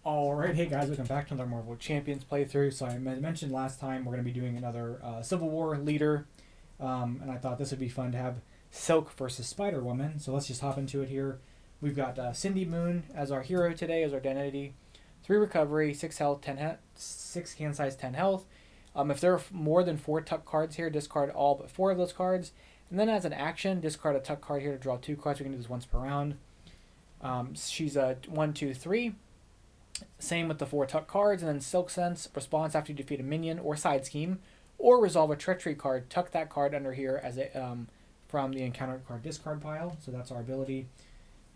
Alright, hey guys, welcome back to another Marvel Champions playthrough. So I mentioned last time we're going to be doing another Civil War leader, and I thought this would be fun to have Silk versus Spider-Woman. So let's just hop into it here. We've got Cindy Moon as our hero today, as our identity. 3 recovery, 6 health, 6 hand size, 10 health. If there are more than 4 tuck cards here, discard all but 4 of those cards. And then as an action, discard a tuck card here to draw 2 cards. We can do this once per round. She's a 1, 2, 3. Same with the 4 tuck cards, and then Silk Sense, response after you defeat a minion or side scheme, or resolve a treachery card, tuck that card under here as a from the encounter card discard pile. So that's our ability.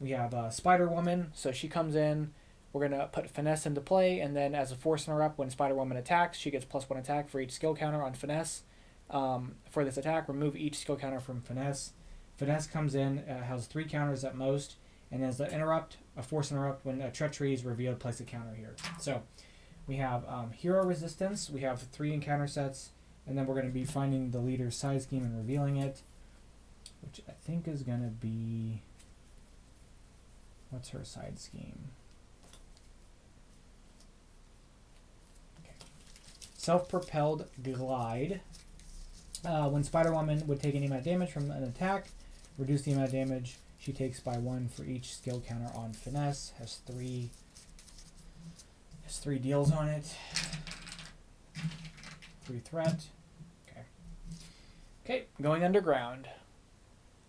We have Spider-Woman, so she comes in, we're going to put Finesse into play, and then as a force interrupt, when Spider-Woman attacks, she gets +1 attack for each skill counter on Finesse. For this attack, remove each skill counter from Finesse. Finesse comes in, has 3 counters at most, and as an interrupt, a force interrupt, when a treachery is revealed, place a counter here. So we have hero resistance, we have 3 encounter sets, and then we're going to be finding the leader's side scheme and revealing it, which I think is going to be... What's her side scheme? Okay. Self-propelled glide. When Spider-Woman would take any amount of damage from an attack, reduce the amount of damage she takes by 1 for each skill counter on Finesse. Has 3 deals on it. 3 threat. Okay, going underground.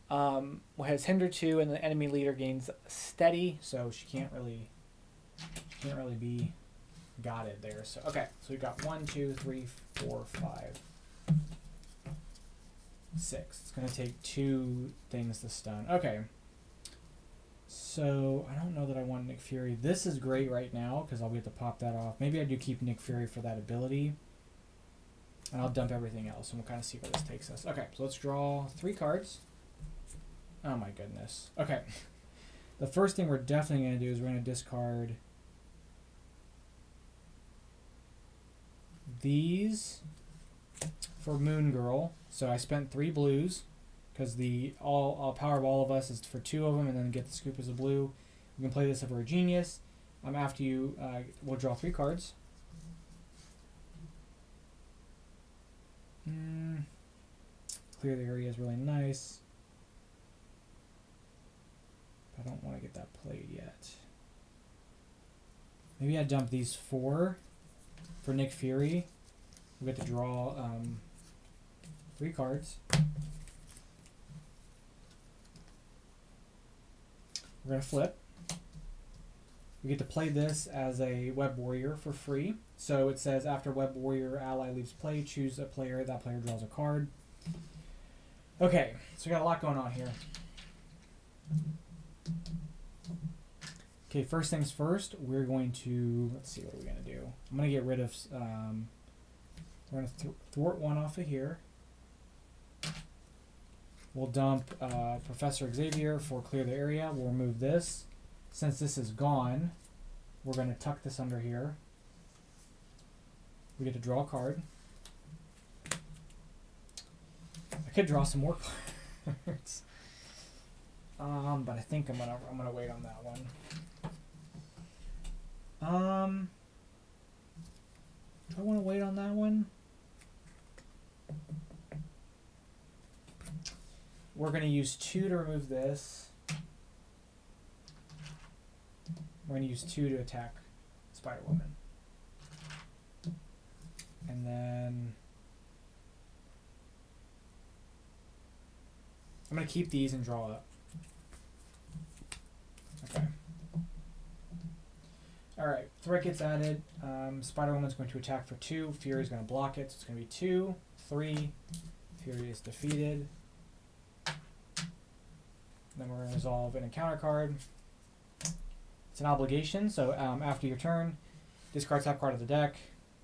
Has hinder 2, and the enemy leader gains steady, so she can't really be gotted there. So okay, so we've got 1, 2, 3, 4, 5, 6. It's gonna take 2 things to stun. Okay. So I don't know that I want Nick Fury. This is great right now because I'll be able to pop that off. Maybe I do keep Nick Fury for that ability, and I'll dump everything else, and we'll kind of see where this takes us. Okay, so let's draw 3 cards. Oh my goodness. Okay. The first thing we're definitely going to do is we're going to discard these for Moon Girl. So I spent 3 blues because the all power of all of us is for 2 of them, and then get the scoop as a blue. We can play this if we're a genius. After you, we'll draw 3 cards. Clear the area is really nice. I don't want to get that played yet. Maybe I dump these 4 for Nick Fury. We get to draw 3 cards. We're going to flip. We get to play this as a Web Warrior for free. So it says after Web Warrior ally leaves play, choose a player. That player draws a card. Okay, so we got a lot going on here. Okay, first things first, we're going to, let's see, what are we going to do? I'm going to get rid of, we're going to thwart 1 off of here. We'll dump Professor Xavier for clear the area. We'll remove this. Since this is gone, we're going to tuck this under here. We get to draw a card. I could draw some more cards. But I think I'm gonna wait on that one. Do I want to wait on that one? We're gonna use 2 to remove this. We're gonna use 2 to attack Spider-Woman, and then I'm gonna keep these and draw up. Okay. Alright, threat gets added. Spider-Woman's going to attack for 2. Fury's going to block it, so it's going to be 2, 3. Fury is defeated. Then we're going to resolve an encounter card. It's an obligation, so after your turn, discard top card of the deck,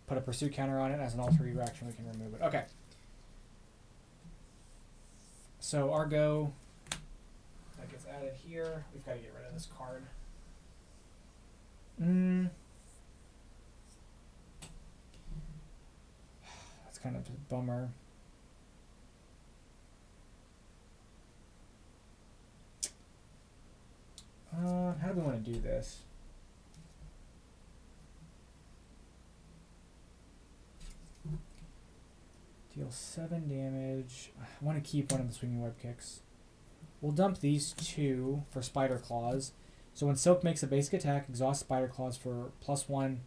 put a pursuit counter on it. As an alter ego action, we can remove it. Okay. So our go, that gets added here. We've got to get rid of this card. That's kind of a bummer. How do we want to do this? Deal 7 damage. I want to keep one of the swinging web kicks. We'll dump these 2 for Spider Claws. So when Silk makes a basic attack, exhaust Spider Claws for +1.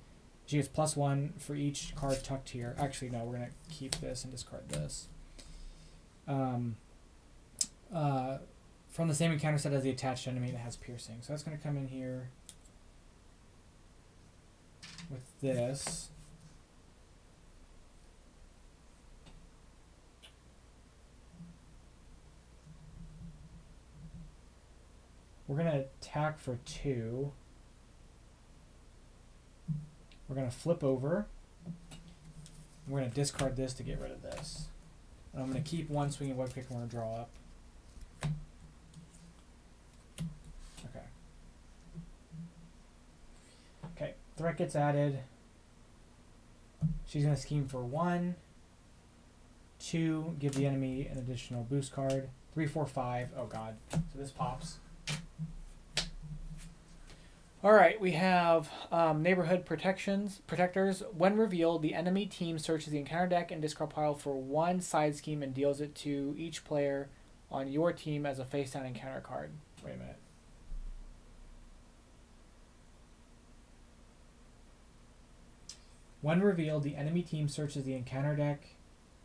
She gets +1 for each card tucked here. Actually, no, we're going to keep this and discard this. From the same encounter set as the attached enemy that has piercing. So that's going to come in here with this. We're going to attack for 2. We're going to flip over. We're going to discard this to get rid of this. And I'm going to keep 1 swinging web kick and we're going to draw up. Okay. Okay, threat gets added. She's going to scheme for 1. 2, give the enemy an additional boost card. 3, 4, 5. Oh god. So this pops. Alright, we have neighborhood protectors. When revealed, the enemy team searches the encounter deck and discard pile for 1 side scheme and deals it to each player on your team as a face down encounter card. Wait a minute. When revealed, the enemy team searches the encounter deck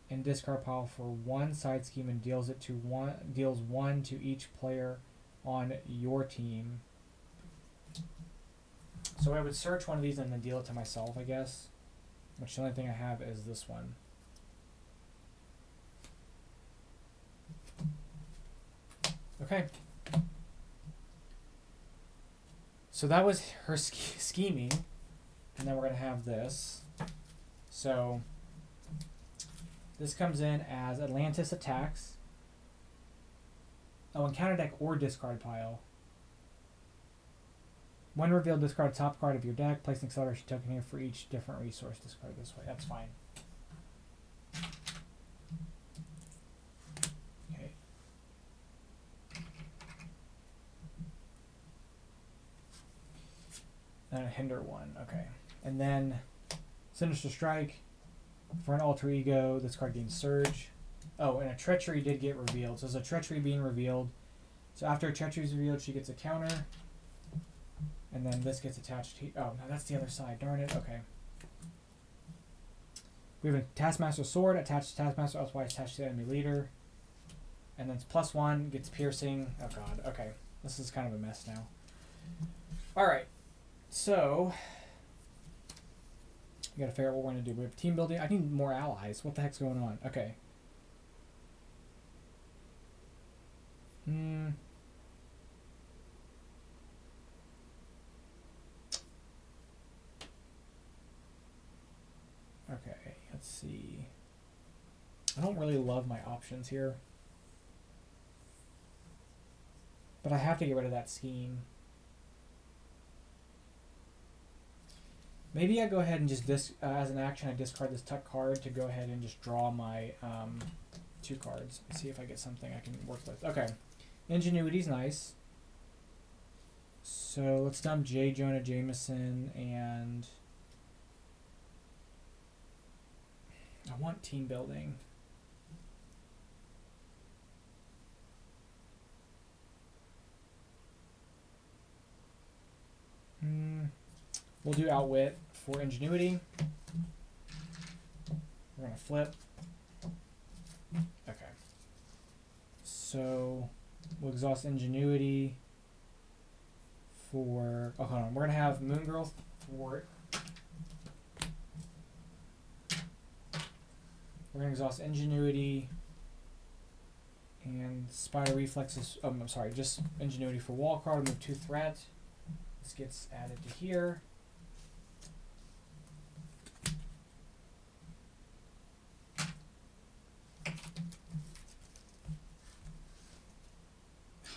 and discard pile for 1 side scheme and deals 1 to each player on your team. So I would search one of these and then deal it to myself, I guess. Which the only thing I have is this one. Okay. So that was her scheming. And then we're going to have this. So this comes in as Atlantis attacks. Oh, encounter deck or discard pile. When revealed, discard top card of your deck. Place an acceleration token here for each different resource. Discard this way. That's fine. Okay. And a hinder 1. Okay. And then Sinister Strike. For an alter ego, this card gains Surge. Oh, and a treachery did get revealed. So there's a treachery being revealed. So after a treachery is revealed, she gets a counter. And then this gets attached here. Oh, no, that's the other side. Darn it. Okay. We have a Taskmaster Sword attached to Taskmaster, otherwise attached to the enemy leader. And then it's +1, gets piercing. Oh, God. Okay. This is kind of a mess now. Alright. So, we gotta figure out what we're gonna do. We have team building. I need more allies. What the heck's going on? Okay. Okay, let's see. I don't really love my options here. But I have to get rid of that scheme. Maybe I go ahead and just, as an action, I discard this tuck card to go ahead and just draw my 2 cards. And see if I get something I can work with. Okay. Ingenuity's nice. So let's dump J. Jonah Jameson and... I want team building. We'll do Outwit for Ingenuity. We're going to flip. Okay. So we'll exhaust Ingenuity for... Oh, hold on. We're going to have Moon Girl for... We're going to exhaust Ingenuity and Spider Reflexes. Oh, I'm sorry, just Ingenuity for Wall card. Move 2 threat. This gets added to here.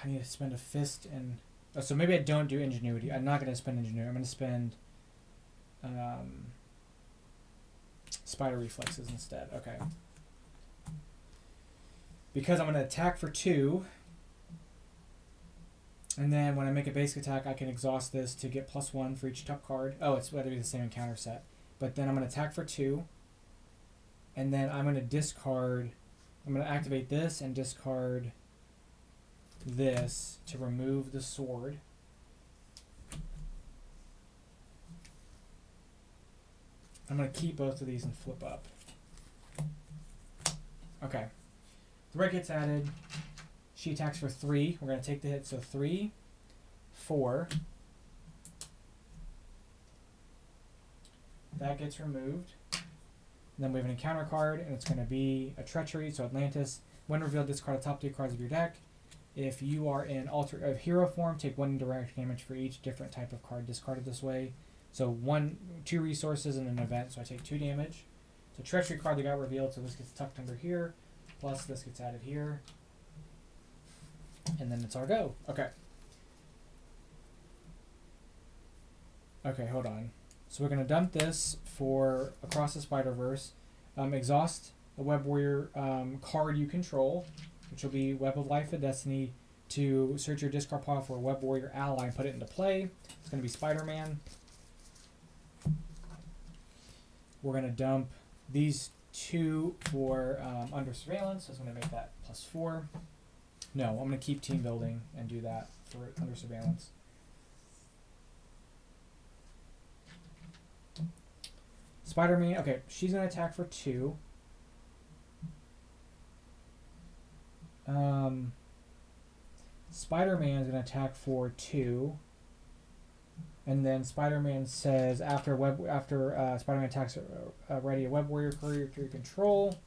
I need to spend a fist and... Oh, so maybe I don't do Ingenuity. I'm not going to spend Ingenuity. I'm going to spend Spider Reflexes instead. Okay. Because I'm going to attack for 2. And then when I make a basic attack, I can exhaust this to get +1 for each tuck card. Oh, it's whether it's the same encounter set. But then I'm going to attack for 2. And then I'm going to discard, I'm going to activate this and discard this to remove the sword. I'm going to keep both of these and flip up. Okay. Threat gets added. She attacks for 3. We're going to take the hit, so 3, 4. That gets removed. And then we have an encounter card, and it's going to be a treachery. So Atlantis, when revealed, discard the top 3 cards of your deck. If you are in hero form, take 1 direct damage for each different type of card discarded this way. So 2 resources in an event, so I take 2 damage. So treachery card that got revealed, so this gets tucked under here, plus this gets added here. And then it's our go. Okay. Okay, hold on. So we're going to dump this for Across the Spider-Verse. Exhaust the Web Warrior card you control, which will be Web of Life and Destiny, to search your discard pile for a Web Warrior ally and put it into play. It's going to be Spider-Man. We're going to dump these 2 for Under Surveillance, so it's going to make that +4. No, I'm going to keep Team Building and do that for Under Surveillance. Spider-Man, okay, she's going to attack for 2. Spider-Man is going to attack for 2. And then Spider-Man says after Spider-Man attacks ready a Web Warrior courier to your control.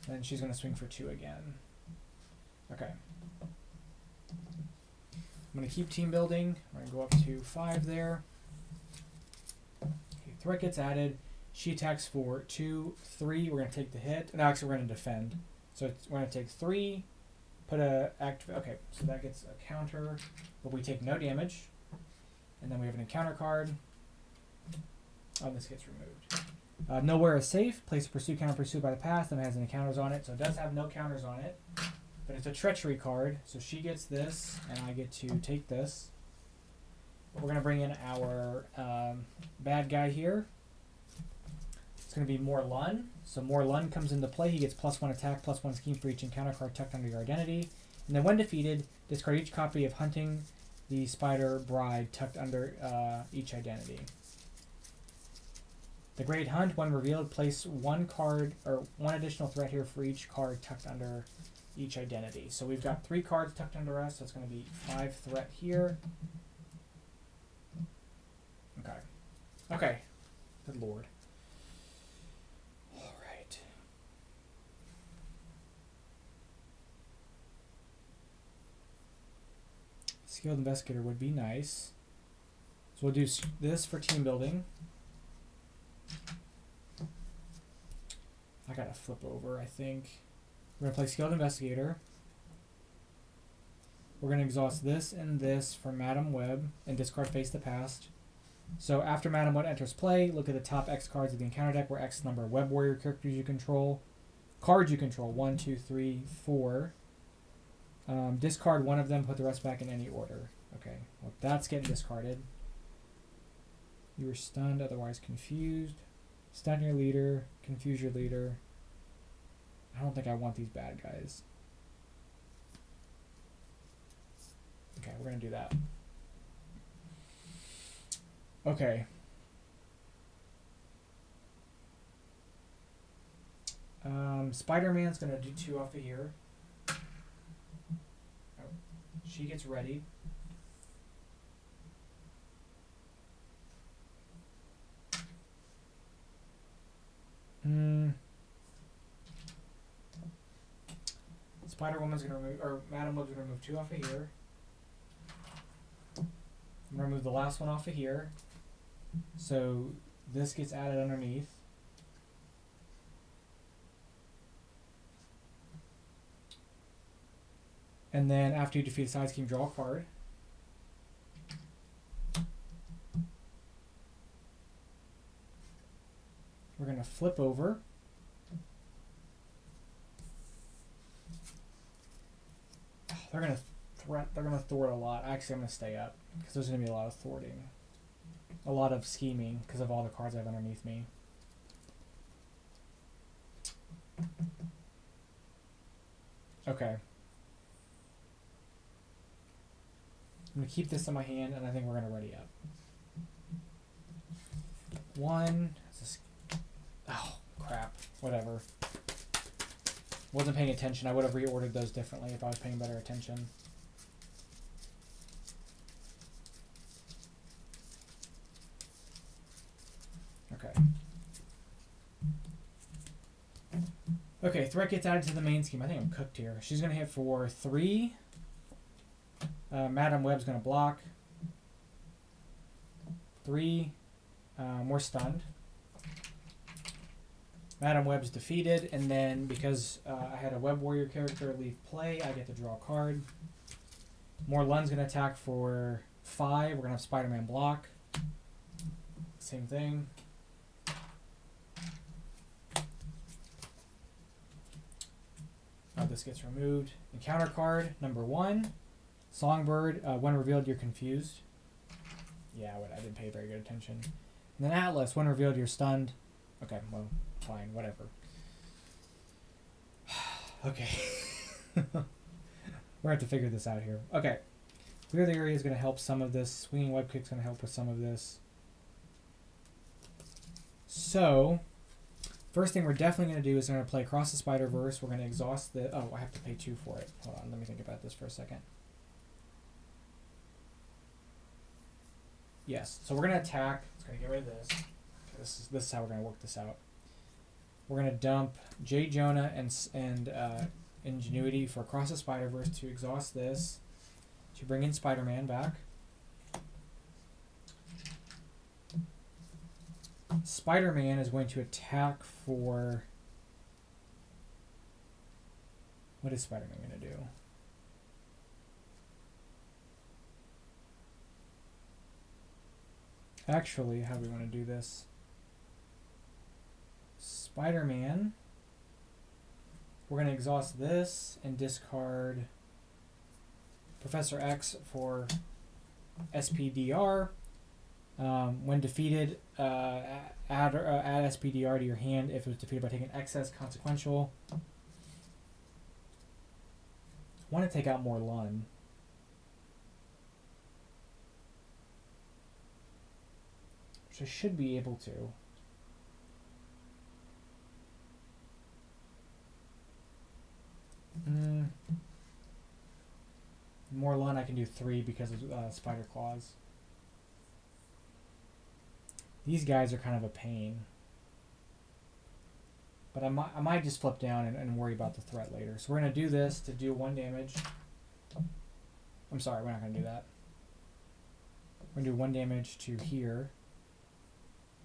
Then she's going to swing for 2 again. Okay. I'm going to keep Team Building. I'm going to go up to 5 there. Okay, threat gets added. She attacks for 2, 3. We're going to take the hit. And actually, we're going to defend. So we're going to take 3. Put a activate. Okay, so that gets a counter, but we take no damage. And then we have an encounter card. Oh, this gets removed. Nowhere is safe. Place a pursue counter pursued by the past. Then it has any counters on it. So it does have no counters on it. But it's a treachery card. So she gets this, and I get to take this. But we're going to bring in our bad guy here. It's going to be More Lun. So More Lun comes into play. He gets +1 attack, +1 scheme for each encounter card tucked under your identity. And then when defeated, discard each copy of Hunting the Spider Bride tucked under each identity. The Great Hunt, when revealed, place 1 card or 1 additional threat here for each card tucked under each identity. So we've got 3 cards tucked under us, so it's going to be 5 threat here. Okay. Okay. Good lord. All right. Skilled Investigator would be nice. So we'll do this for Team Building. I gotta flip over, I think. We're gonna play Skilled Investigator. We're gonna exhaust this and this for Madam Web and discard Face the Past. So after Madam Web enters play, look at the top X cards of the encounter deck, where X number of Web Warrior characters you control. Cards you control, 1, 2, 3, 4. Discard 1 of them, put the rest back in any order. Okay, well that's getting discarded. You were stunned, otherwise confused. Stun your leader, confuse your leader. I don't think I want these bad guys. Okay, we're going to do that. Okay. Spider-Man's going to do 2 off of here. Oh, she gets ready. Spider-Woman's going to remove, or Madam Web's going to remove 2 off of here. I'm going to remove the last one off of here. So this gets added underneath. And then after you defeat a side scheme, draw a card. We're going to flip over. They're going to thwart a lot. Actually, I'm going to stay up because there's going to be a lot of thwarting. A lot of scheming because of all the cards I have underneath me. Okay. I'm going to keep this in my hand, and I think we're going to ready up. One. Oh, crap. Whatever. Wasn't paying attention. I would have reordered those differently if I was paying better attention. Okay. Okay, threat gets added to the main scheme. I think I'm cooked here. She's going to hit for 3. Madam Web's going to block. 3. We're stunned. Madam Web's defeated, and then because I had a Web Warrior character leave play, I get to draw a card. Morlun's going to attack for 5. We're going to have Spider-Man block. Same thing. This gets removed. Encounter card number 1. Songbird. When revealed, you're confused. Yeah, I didn't pay very good attention. And then Atlas. When revealed, you're stunned. Okay, well, fine, whatever. Okay. We're going to have to figure this out here. Okay. Clear the area is going to help some of this. Swinging Web Kick is going to help with some of this. So, first thing we're definitely going to do is we're going to play Across the Spider-Verse. We're going to exhaust the... Oh, I have to pay 2 for it. Hold on, let me think about this for a second. Yes, so we're going to attack. Let's go get rid of this. This is how we're going to work this out. We're going to dump J. Jonah and Ingenuity for Across the Spider-Verse to exhaust this, to bring in Spider-Man back. Spider-Man is going to attack for... What is Spider-Man going to do? Actually, how do we want to do this? Spider-Man. We're going to exhaust this and discard Professor X for SPDR. When defeated, add SPDR to your hand if it was defeated by taking excess consequential. I want to take out Morlun. Which I should be able to. Morlun I can do 3 because of Spider Claws. These guys are kind of a pain. But I might just flip down and worry about the threat later. So we're going to do this to do 1 damage. I'm sorry, we're not going to do that. We're going to do 1 damage to here.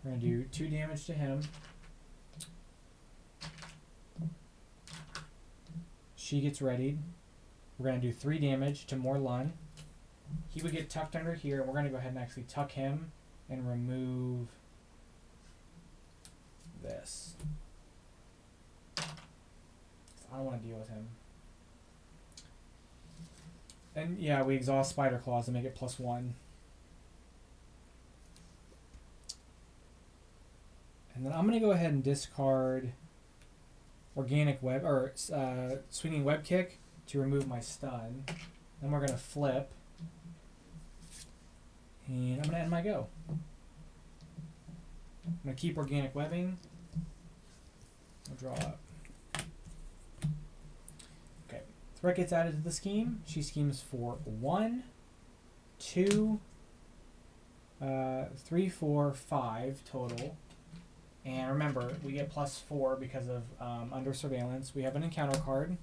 We're going to do 2 damage to him. She gets readied. We're going to do 3 damage to Morlun. He would get tucked under here, and we're going to go ahead and actually tuck him and remove this. I don't want to deal with him. And yeah, we exhaust Spider Claws to make it +1. And then I'm going to go ahead and discard Organic Web, or Swinging Web Kick to remove my stun. Then we're going to flip. And I'm going to end my go. I'm going to keep Organic Webbing. I'll draw up. Okay. Threat gets added to the scheme. She schemes for 1, 2, 3, 4, 5 total. And remember, we get +4 because of under surveillance. We have an encounter card.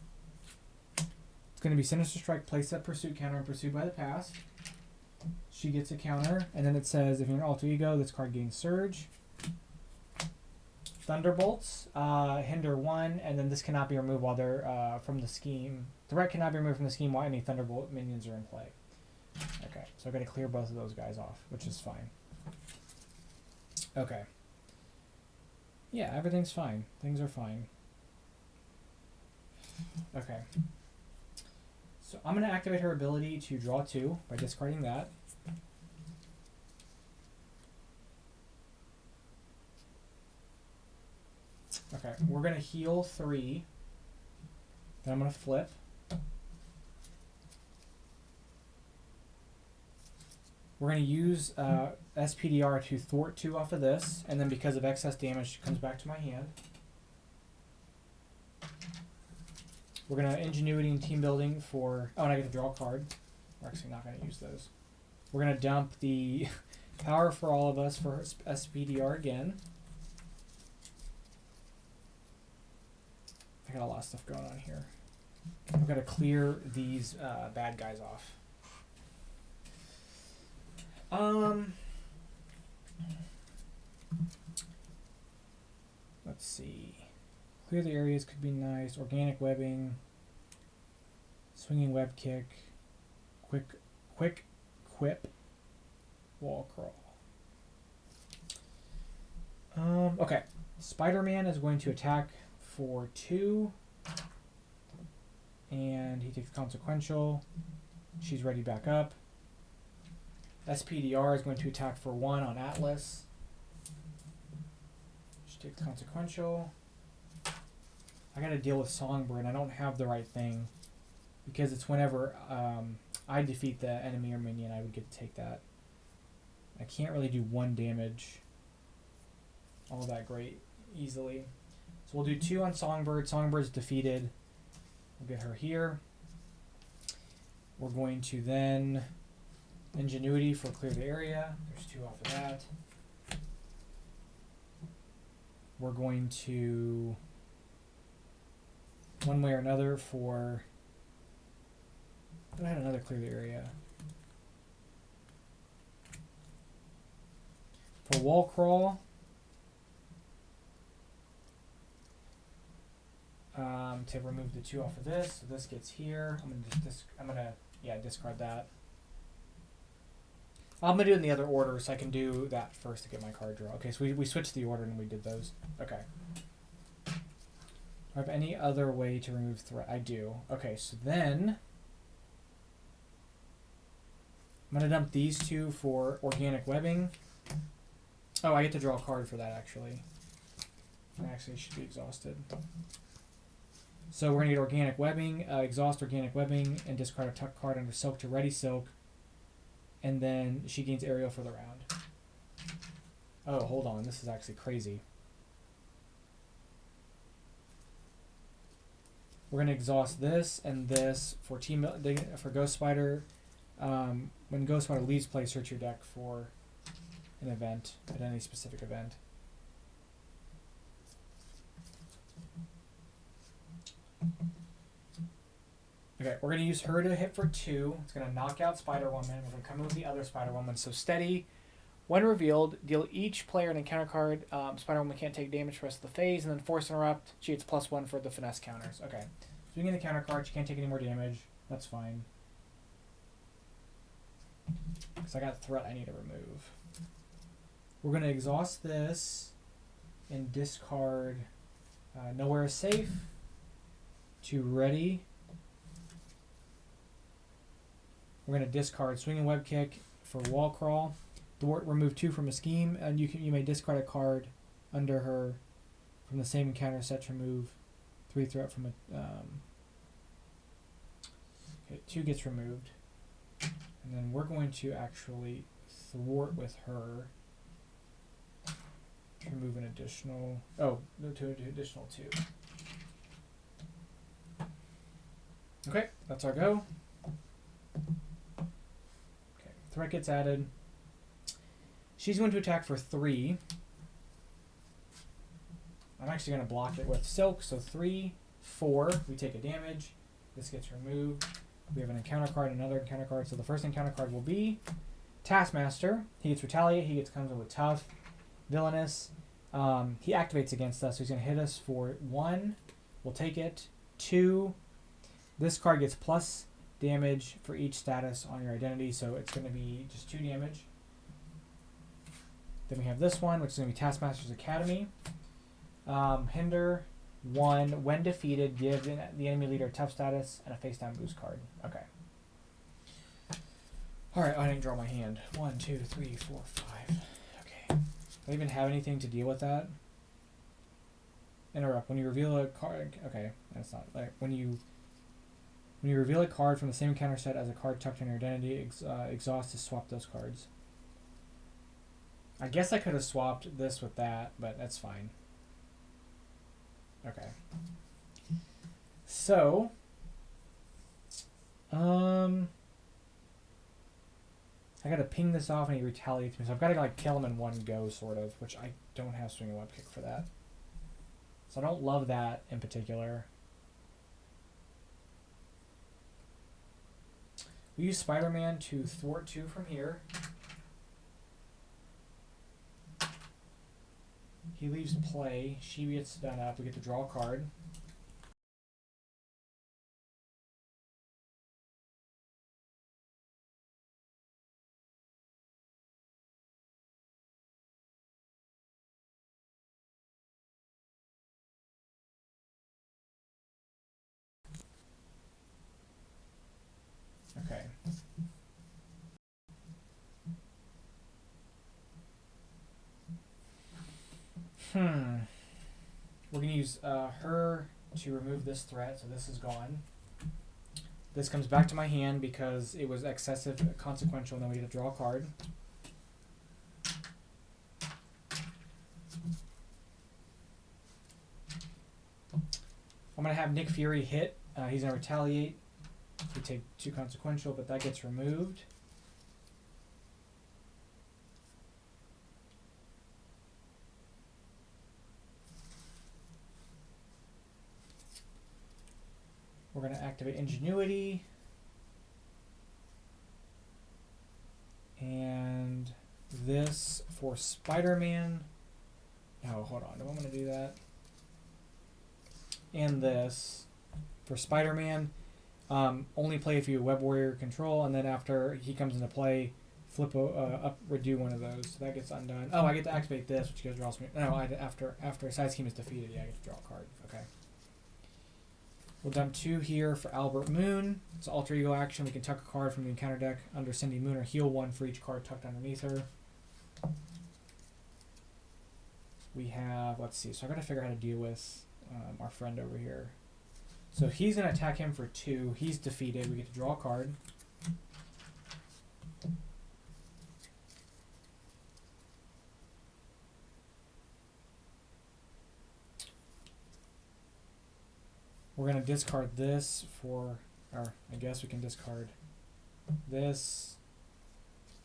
It's going to be Sinister Strike, Playset, Pursuit Counter, and Pursued by the Past. She gets a counter, and then it says if you're an alter ego, this card gains Surge. Thunderbolts hinder 1, and then this cannot be removed while they're from the scheme. Threat cannot be removed from the scheme while any Thunderbolt minions are in play. Okay, so I'm going to clear both of those guys off, which is fine. Okay. Yeah, everything's fine. Things are fine. Okay. So I'm going to activate her ability to draw 2 by discarding that. Okay, we're going to heal 3. Then I'm going to flip. We're going to use SPDR to thwart 2 off of this, and then because of excess damage, it comes back to my hand. We're going to Ingenuity and Team Building for... Oh, and I get to draw a card. We're actually not going to use those. We're going to dump the Power for All of Us for SPDR again. I got a lot of stuff going on here. I've got to clear these bad guys off. Let's see. Clear the areas could be nice. Organic webbing. Swinging web kick. Quick quip. Wall crawl. Okay. Spider-Man is going to attack for 2. And he takes consequential. She's ready back up. SPDR is going to attack for 1 on Atlas. She takes consequential. I gotta deal with Songbird. I don't have the right thing. Because it's whenever I defeat the enemy or minion, I would get to take that. I can't really do 1 damage all that great easily. So we'll do 2 on Songbird. Songbird's defeated. We'll get her here. We're going to then Ingenuity for clear the area. There's 2 off of that. We're going to one way or another for... I had another clear the area. For wall crawl, to remove the 2 off of this, so this gets here. I'm gonna discard that. I'm gonna do it in the other order, so I can do that first to get my card draw. Okay, so we switched the order and we did those. Okay. Do I have any other way to remove threat? I do. Okay, so then I'm gonna dump these 2 for organic webbing. Oh, I get to draw a card for that actually. I actually should be exhausted. So we're gonna get organic webbing, exhaust organic webbing, and discard a tuck card under silk to ready silk. And then she gains aerial for the round. Oh, hold on. This is actually crazy. We're going to exhaust this and this for Ghost Spider. When Ghost Spider leaves play, search your deck for an event, at any specific event. Okay, we're going to use her to hit for 2. It's going to knock out Spider-Woman. We're going to come in with the other Spider-Woman. So steady. When revealed, deal each player an encounter card. Spider-Woman can't take damage for the rest of the phase. And then Force Interrupt. She gets +1 for the finesse counters. Okay. So we get the counter card. She can't take any more damage. That's fine. Because I got threat I need to remove. We're going to exhaust this and discard Nowhere is Safe to ready. We're going to discard Swinging Web Kick for Wall Crawl. Thwart, remove 2 from a scheme, and you may discard a card under her from the same encounter set to remove 3 threat from a... okay, 2 gets removed. And then we're going to actually thwart with her to remove an additional... Oh, no, to an additional 2. Okay, that's our go. Threat gets added. She's going to attack for 3. I'm actually going to block it with Silk. So 3, 4. We take a damage. This gets removed. We have an encounter card, another encounter card. So the first encounter card will be Taskmaster. He gets Retaliate. He comes in with Tough. Villainous. He activates against us. So he's going to hit us for 1. We'll take it. 2. This card gets plus damage for each status on your identity, so it's going to be just 2 damage. Then we have this one, which is going to be Taskmaster's Academy. Hinder 1. When defeated, give the enemy leader a tough status and a face down boost card. Okay. Alright, I didn't draw my hand. 1, 2, 3, 4, 5. Okay. Do I even have anything to deal with that? interrupt. When you reveal a card, okay, that's not like when you reveal a card from the same counter set as a card tucked in your identity, exhaust to swap those cards. I guess I could have swapped this with that, but that's fine. Okay. So, I gotta ping this off and he retaliates me, so I've gotta like kill him in one go, sort of, which I don't have swing and web kick for that. So I don't love that in particular. We use Spider-Man to thwart 2 from here. He leaves play. She gets done up. We get to draw a card. Okay. We're going to use her to remove this threat, so this is gone. This comes back to my hand because it was excessive consequential, and then we get to draw a card. I'm going to have Nick Fury hit. He's going to retaliate. We take 2 consequential, but that gets removed. We're going to activate Ingenuity. And this for Spider-Man. No, hold on. Do I want to do that? And this for Spider-Man. Only play if you Web Warrior control, and then after he comes into play, flip up, redo one of those. So that gets undone. Oh, I get to activate this, which goes draws me. No, after a side scheme is defeated, yeah, I get to draw a card. Okay. We'll dump 2 here for Albert Moon. It's an alter ego action. We can tuck a card from the encounter deck under Cindy Moon or heal 1 for each card tucked underneath her. We have, let's see, so I gotta figure out how to deal with our friend over here. So he's gonna attack him for 2. He's defeated. We get to draw a card. We're going to discard this for, or I guess we can discard this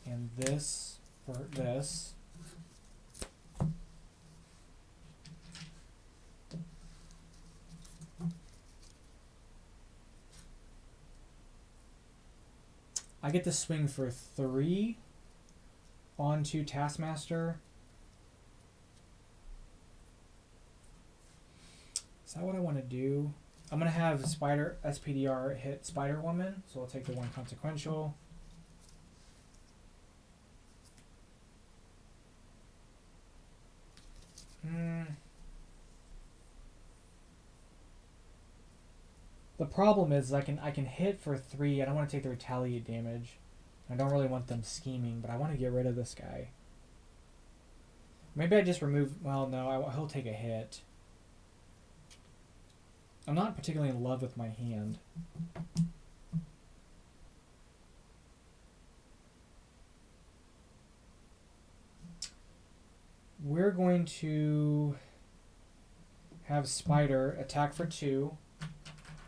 and this for this. I get to swing for 3 onto Taskmaster. Is that what I want to do? I'm going to have Spider SPDR hit Spider-Woman, so I'll take the 1 consequential. The problem is I can hit for 3. I don't want to take the retaliate damage. I don't really want them scheming, but I want to get rid of this guy. Maybe I just remove... Well, no, he'll take a hit. I'm not particularly in love with my hand. We're going to have Spider attack for 2,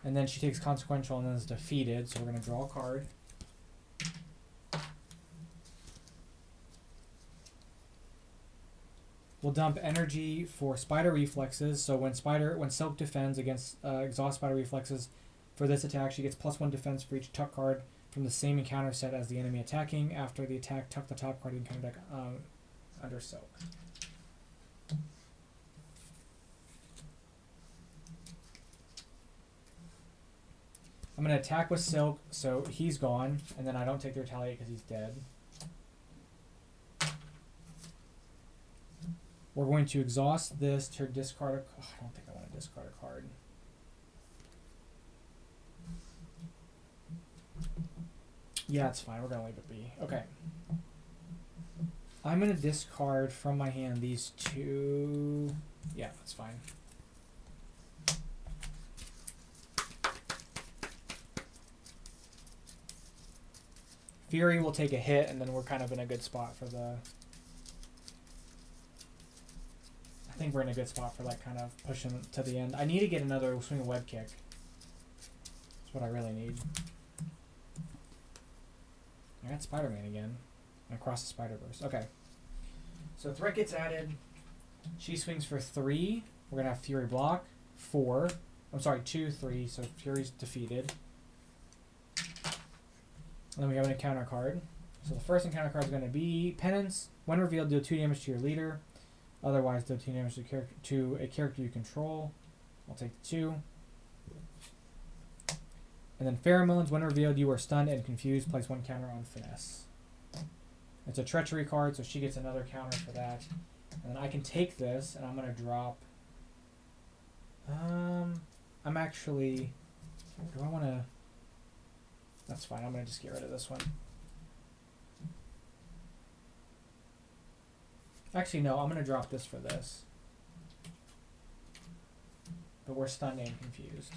and then she takes consequential and then is defeated, so we're going to draw a card. We'll dump energy for Spider Reflexes. So when Silk defends against exhaust Spider Reflexes, for this attack she gets +1 defense for each tuck card from the same encounter set as the enemy attacking. After the attack, tuck the top card of the encounter deck under Silk. I'm going to attack with Silk, so he's gone, and then I don't take the retaliate because he's dead. We're going to exhaust this to discard a... Oh, I don't think I want to discard a card. Yeah, it's fine. We're going to leave it be. Okay. I'm going to discard from my hand these 2... Yeah, that's fine. Fury will take a hit, and then we're kind of in a good spot for the... I think we're in a good spot for like kind of pushing to the end. I need to get another swing web kick. That's what I really need. I got Spider-Man again. Across the Spider-Verse. Okay. So threat gets added. She swings for 3. We're going to have Fury block. 4. I'm sorry, 2, 3. So Fury's defeated. And then we have an encounter card. So the first encounter card is going to be Penance. When revealed, deal 2 damage to your leader. Otherwise, deal 2 damage to a character you control. I'll take the 2. And then Pheromones. When revealed, you are stunned and confused. Place 1 counter on Finesse. It's a treachery card, so she gets another counter for that. And then I can take this, and I'm going to drop... I'm actually... Do I want to... That's fine. I'm going to just get rid of this one. Actually, no. I'm going to drop this for this. But we're stunned and confused.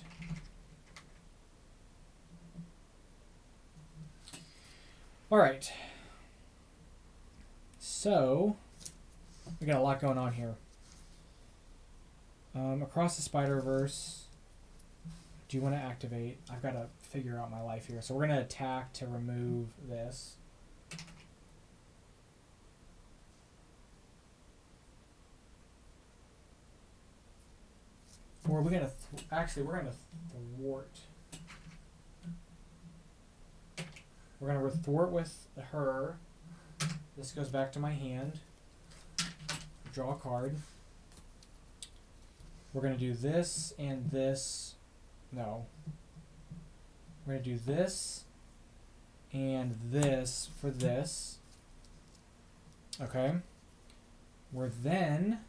All right. So, we got a lot going on here. Across the Spider-Verse, do you want to activate? I've got to figure out my life here. So we're going to attack to remove this. Or we're going to, actually, we're going to thwart. We're going to thwart with her. This goes back to my hand. Draw a card. We're going to do this and this. No. We're going to do this and this for this. Okay. We're then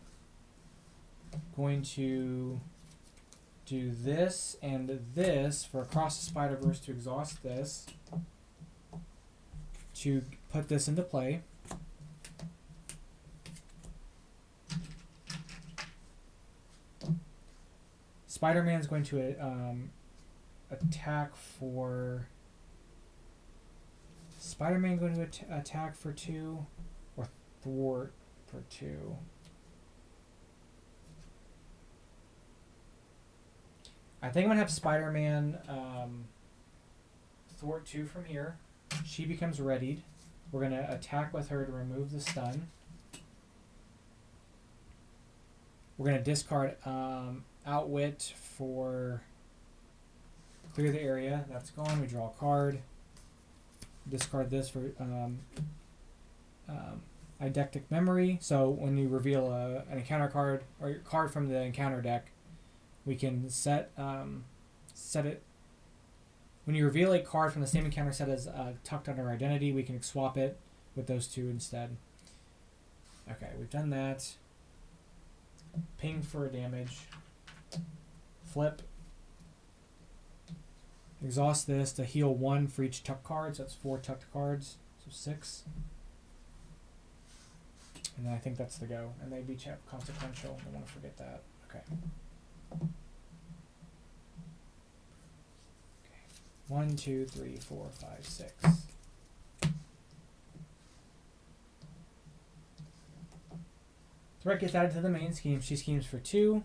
going to do this and this for Across the Spider-Verse to exhaust this. To put this into play. Spider-Man's going to attack for... Spider-Man going to attack for 2 or thwart for 2? I think I'm going to have Spider-Man thwart 2 from here. She becomes readied. We're going to attack with her to remove the stun. We're going to discard Outwit for clear the area. That's gone. We draw a card. Discard this for Eidectic Memory. So when you reveal an encounter card or your card from the encounter deck, we can set it. When you reveal a card from the same encounter set as tucked under identity, we can swap it with those 2 instead. Okay, we've done that. Ping for damage. Flip. Exhaust this to heal 1 for each tucked card, so that's 4 tucked cards, so 6. And then I think that's the go. And they each have consequential. I don't want to forget that. Okay. 1, 2, 3, 4, 5, 6. Threat gets added to the main scheme. She schemes for 2.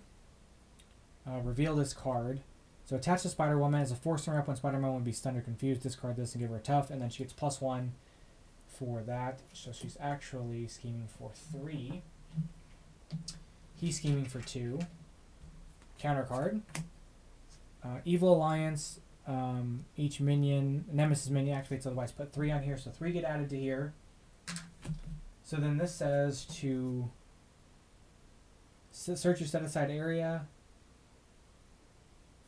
Reveal this card. So attach the Spider-Woman as a force up when Spider-Man would be stunned or confused. Discard this and give her a tough. And then she gets +1 for that. So she's actually scheming for 3. He's scheming for 2. Counter card. Evil Alliance. Each minion, Nemesis minion activates otherwise. Put 3 on here, so 3 get added to here. So then this says to search your set aside area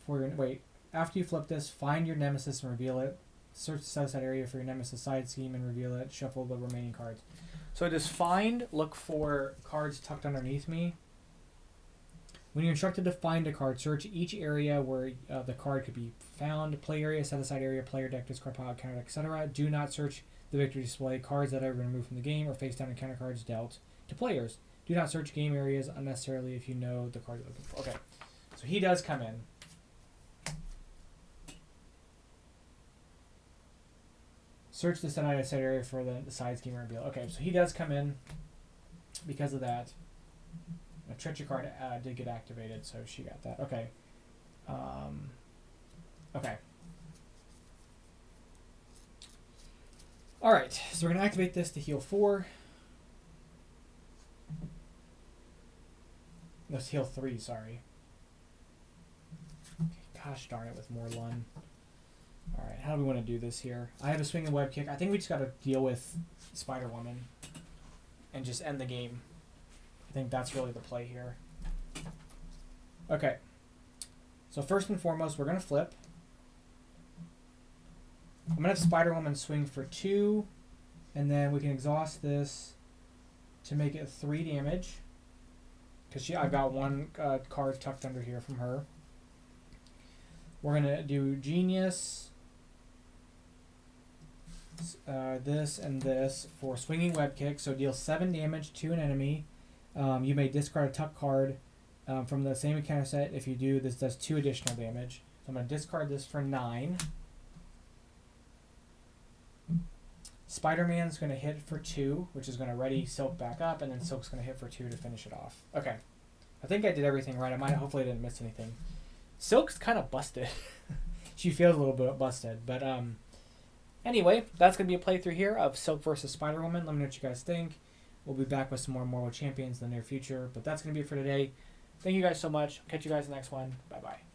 for your... Wait, after you flip this, find your Nemesis and reveal it. Search the set aside area for your Nemesis side scheme and reveal it. Shuffle the remaining cards. So just find, look for cards tucked underneath me. When you're instructed to find a card, search each area where the card could be found. Play area, set aside area, player deck, discard pile, counter deck, etc. Do not search the victory display. Cards that are removed from the game or face down encounter cards dealt to players. Do not search game areas unnecessarily if you know the card you're looking for. Okay, so he does come in. Search the set area for the side scheme reveal. Okay, so he does come in because of that. A treachery card did get activated, so she got that. Okay. Okay. Alright, so we're going to activate this to heal 4. Let's heal 3, sorry. Gosh darn it, with more Lun. Alright, how do we want to do this here? I have a swinging web kick. I think we just got to deal with Spider-Woman and just end the game. I think that's really the play here. Okay. So first and foremost, we're going to flip. I'm going to have Spider-Woman swing for 2, and then we can exhaust this to make it 3 damage. Because I've got 1 card tucked under here from her. We're going to do Genius, this, and this for swinging web kick. So deal 7 damage to an enemy. You may discard a tuck card from the same encounter set. If you do, this does 2 additional damage. So I'm going to discard this for 9. Spider-Man's going to hit for 2, which is going to ready Silk back up, and then Silk's going to hit for 2 to finish it off. Okay. I think I did everything right. Hopefully I didn't miss anything. Silk's kind of busted. She feels a little bit busted. But anyway, that's going to be a playthrough here of Silk versus Spider-Woman. Let me know what you guys think. We'll be back with some more Marvel Champions in the near future. But that's going to be it for today. Thank you guys so much. Catch you guys in the next one. Bye-bye.